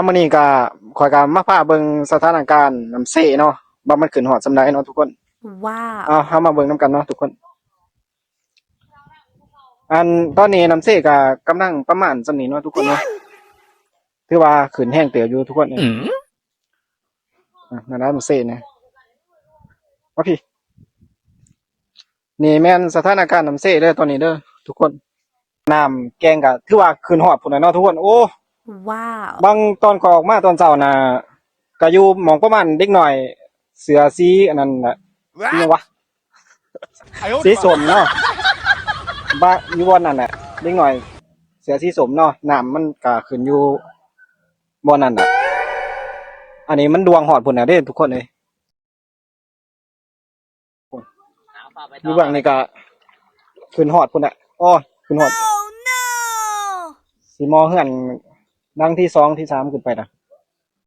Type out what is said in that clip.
มื้อนี้ก็ข่อยก็มาพาเบิ่งสถานการณ์น้ำเซเนาะว่ามันขึ้นฮอดส่ำใดเนาะทุกคนว้าว เฮามาเบิ่งนํกันเนาะทุกคน ตอนนี้น้ำเซก็กำลังประมาณส่ำนี้เนาะทุกคนเนาะถือว่าขึ้นแรงเติบอยู่ทุกคนนั่นน่ะน้ำเซนะว่าพี่นี่แม่นสถานการณ์น้ำเซเด้อตอนนี้เด้อทุกคนน้ำแกงก็ถือว่าขึ้นฮอดพุ่นน่ะเนาะทุกคนโอ้ว้าว บางตอนก็ออกมาตอนเช้าน่ะก็อยู่หม้องประมาณเด็กน้อยเสื้อสีอันนั้นน่ะอิหยังวะสีส้มเนาะบ้าอยู่บ่อนนั่นน่ะเด็กน้อยเสื้อสีส้มเนาะน้ำมันก็ขึ้นอยู่บ่อนนั่นน่ะอันนี้มันดวงฮอดพุ่นน่ะเด้ทุกคนเอ้ยอยู่เบื้องนี้ก็ขึ้นฮอดพุ่นน่ะอ้อขึ้นฮอดสิมอเฮือนดังที่2ที่3ขึ้นไปน่ะ